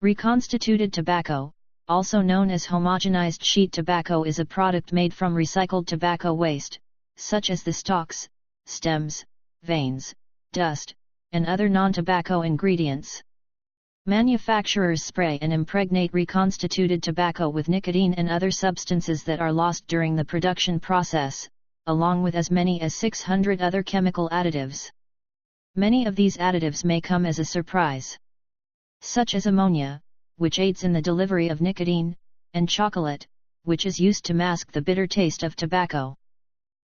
Reconstituted tobacco, also known as homogenized sheet tobacco, is a product made from recycled tobacco waste, such as the stalks, stems, veins, dust, and other non-tobacco ingredients. Manufacturers spray and impregnate reconstituted tobacco with nicotine and other substances that are lost during the production process, along with as many as 600 other chemical additives. Many of these additives may come as a surprise, such as ammonia, which aids in the delivery of nicotine, and chocolate, which is used to mask the bitter taste of tobacco.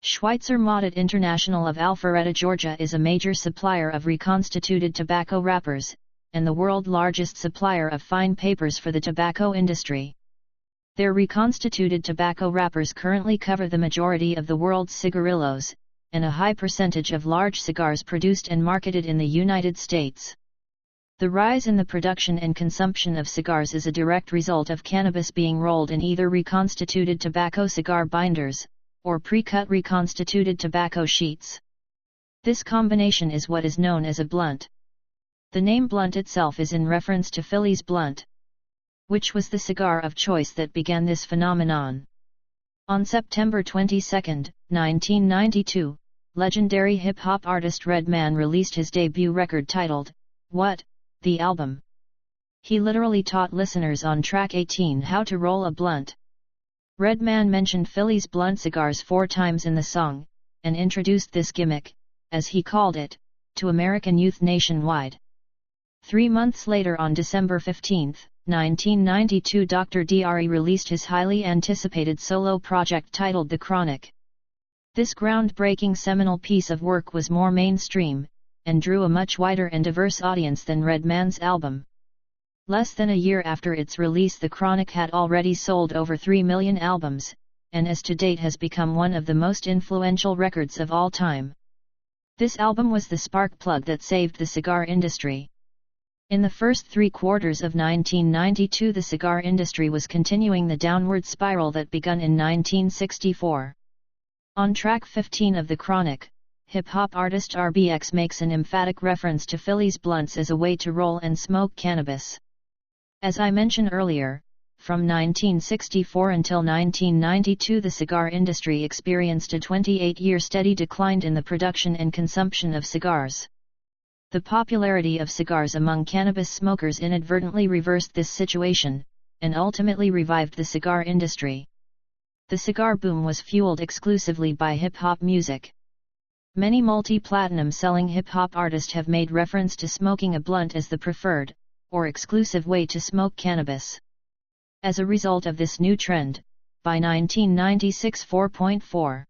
Schweitzer Maudet International of Alpharetta, Georgia is a major supplier of reconstituted tobacco wrappers, and the world's largest supplier of fine papers for the tobacco industry. Their reconstituted tobacco wrappers currently cover the majority of the world's cigarillos, and a high percentage of large cigars produced and marketed in the United States. The rise in the production and consumption of cigars is a direct result of cannabis being rolled in either reconstituted tobacco cigar binders, or pre-cut reconstituted tobacco sheets. This combination is what is known as a blunt. The name blunt itself is in reference to Philly's Blunt, which was the cigar of choice that began this phenomenon. On September 22, 1992, legendary hip-hop artist Redman released his debut record titled, What? The album. He literally taught listeners on track 18 how to roll a blunt. Redman mentioned Philly's Blunt cigars 4 times in the song, and introduced this gimmick, as he called it, to American youth nationwide. 3 months later, on December 15, 1992, Dr. Dre released his highly anticipated solo project titled The Chronic. This groundbreaking seminal piece of work was more mainstream, and drew a much wider and diverse audience than Redman's album. Less than a year after its release, The Chronic had already sold over 3 million albums, and as to date has become one of the most influential records of all time. This album was the spark plug that saved the cigar industry. In the first 3 quarters of 1992, the cigar industry was continuing the downward spiral that begun in 1964. On track 15 of The Chronic, hip-hop artist RBX makes an emphatic reference to Philly's blunts as a way to roll and smoke cannabis. As I mentioned earlier, from 1964 until 1992, the cigar industry experienced a 28-year steady decline in the production and consumption of cigars. The popularity of cigars among cannabis smokers inadvertently reversed this situation, and ultimately revived the cigar industry. The cigar boom was fueled exclusively by hip-hop music. Many multi-platinum selling hip-hop artists have made reference to smoking a blunt as the preferred, or exclusive way to smoke cannabis. As a result of this new trend, by 1996 4.4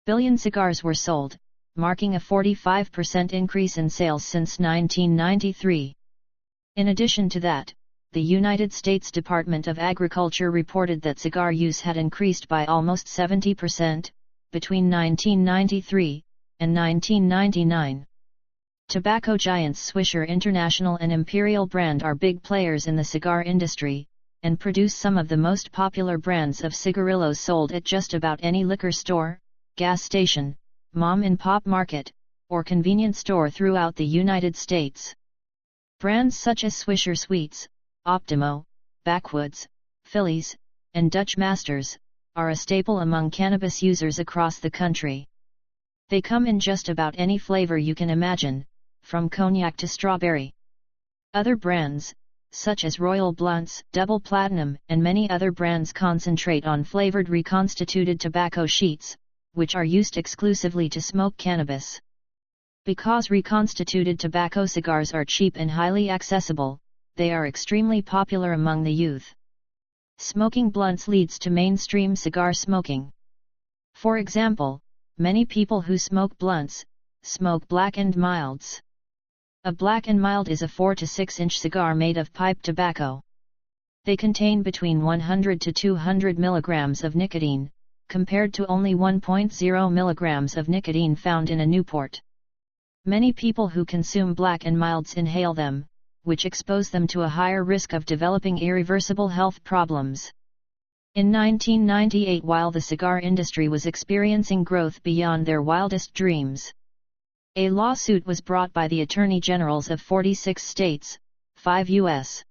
billion cigars were sold, marking a 45% increase in sales since 1993. In addition to that, the United States Department of Agriculture reported that cigar use had increased by almost 70%, between 1993 and 1999. Tobacco giants Swisher International and Imperial Brand are big players in the cigar industry, and produce some of the most popular brands of cigarillos sold at just about any liquor store, gas station, mom-and-pop market, or convenience store throughout the United States. Brands such as Swisher Sweets, Optimo, Backwoods, Phillies, and Dutch Masters are a staple among cannabis users across the country. They come in just about any flavor you can imagine, from cognac to strawberry. Other brands, such as Royal Blunts, Double Platinum, and many other brands concentrate on flavored reconstituted tobacco sheets, which are used exclusively to smoke cannabis. Because reconstituted tobacco cigars are cheap and highly accessible, they are extremely popular among the youth. Smoking blunts leads to mainstream cigar smoking. For example, many people who smoke blunts, smoke black and milds. A black and mild is a 4 to 6 inch cigar made of pipe tobacco. They contain between 100 to 200 milligrams of nicotine, compared to only 1.0 milligrams of nicotine found in a Newport. Many people who consume black and milds inhale them, which expose them to a higher risk of developing irreversible health problems. In 1998, while the cigar industry was experiencing growth beyond their wildest dreams, a lawsuit was brought by the attorney generals of 46 states, 5 U.S.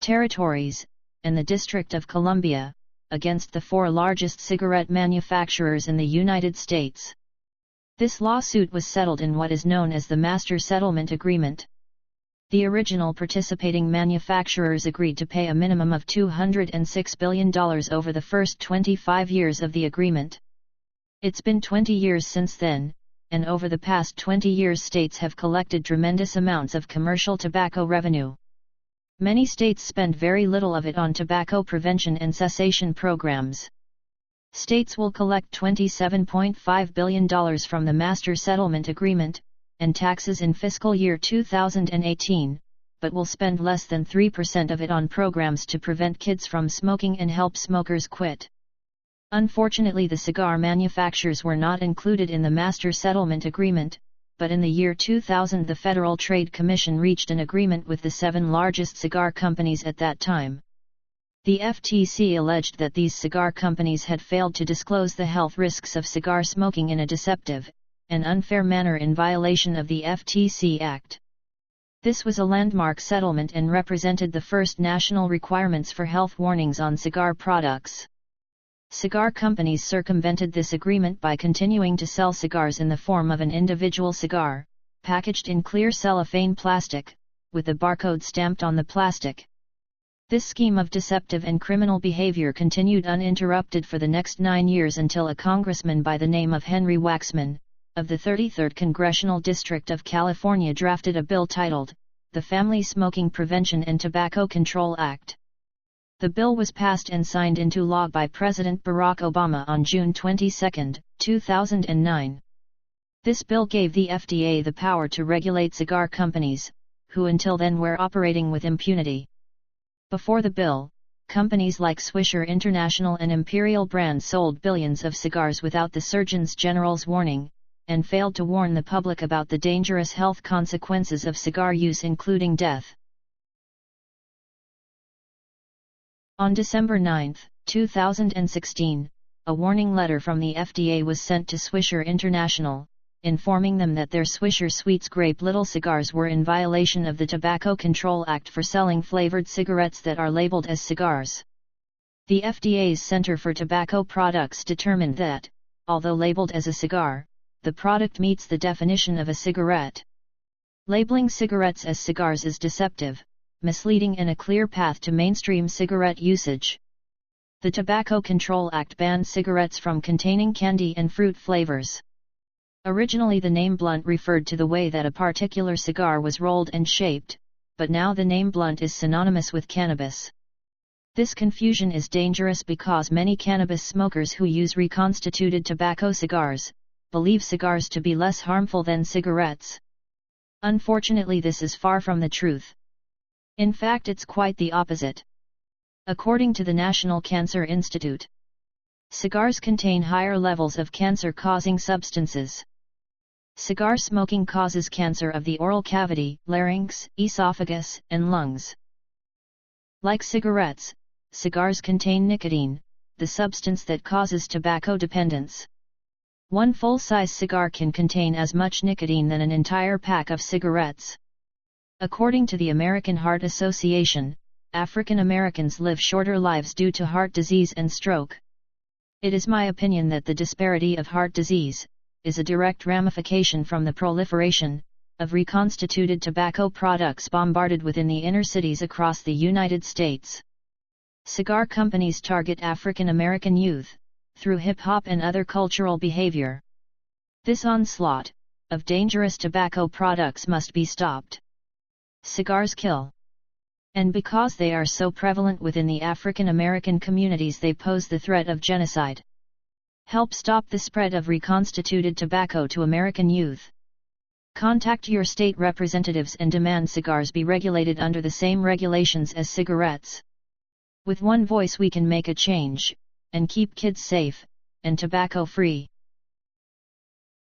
Territories, and the District of Columbia, against the 4 largest cigarette manufacturers in the United States. This lawsuit was settled in what is known as the Master Settlement Agreement. The original participating manufacturers agreed to pay a minimum of $206 billion over the first 25 years of the agreement. It's been 20 years since then, and over the past 20 years states have collected tremendous amounts of commercial tobacco revenue. Many states spend very little of it on tobacco prevention and cessation programs. States will collect $27.5 billion from the Master Settlement Agreement, and taxes in fiscal year 2018, but will spend less than 3% of it on programs to prevent kids from smoking and help smokers quit. Unfortunately, the cigar manufacturers were not included in the Master Settlement Agreement, but in the year 2000 the Federal Trade Commission reached an agreement with the 7 largest cigar companies at that time. The FTC alleged that these cigar companies had failed to disclose the health risks of cigar smoking in a deceptive and unfair manner in violation of the FTC Act. This was a landmark settlement and represented the first national requirements for health warnings on cigar products. Cigar companies circumvented this agreement by continuing to sell cigars in the form of an individual cigar, packaged in clear cellophane plastic, with a barcode stamped on the plastic. This scheme of deceptive and criminal behavior continued uninterrupted for the next 9 years until a congressman by the name of Henry Waxman, of the 33rd Congressional District of California drafted a bill titled, the Family Smoking Prevention and Tobacco Control Act. The bill was passed and signed into law by President Barack Obama on June 22, 2009. This bill gave the FDA the power to regulate cigar companies, who until then were operating with impunity. Before the bill, companies like Swisher International and Imperial Brands sold billions of cigars without the Surgeon General's warning, and failed to warn the public about the dangerous health consequences of cigar use including death. On December 9, 2016, a warning letter from the FDA was sent to Swisher International, informing them that their Swisher Sweets Grape Little cigars were in violation of the Tobacco Control Act for selling flavored cigarettes that are labeled as cigars. The FDA's Center for Tobacco Products determined that, although labeled as a cigar, the product meets the definition of a cigarette. Labeling cigarettes as cigars is deceptive, misleading and a clear path to mainstream cigarette usage. The Tobacco Control Act banned cigarettes from containing candy and fruit flavors. Originally the name blunt referred to the way that a particular cigar was rolled and shaped, but now the name blunt is synonymous with cannabis. This confusion is dangerous because many cannabis smokers who use reconstituted tobacco cigars believe cigars to be less harmful than cigarettes. Unfortunately, this is far from the truth. In fact, it's quite the opposite. According to the National Cancer Institute, cigars contain higher levels of cancer-causing substances. Cigar smoking causes cancer of the oral cavity, larynx, esophagus, and lungs. Like cigarettes, cigars contain nicotine, the substance that causes tobacco dependence. One full-size cigar can contain as much nicotine than an entire pack of cigarettes. According to the American Heart Association, African Americans live shorter lives due to heart disease and stroke. It is my opinion that the disparity of heart disease is a direct ramification from the proliferation of reconstituted tobacco products bombarded within the inner cities across the United States. Cigar companies target African American youth through hip-hop and other cultural behavior. This onslaught of dangerous tobacco products must be stopped. Cigars kill. And because they are so prevalent within the African American communities, they pose the threat of genocide. Help stop the spread of reconstituted tobacco to American youth. Contact your state representatives and demand cigars be regulated under the same regulations as cigarettes. With one voice we can make a change, and keep kids safe, and tobacco free.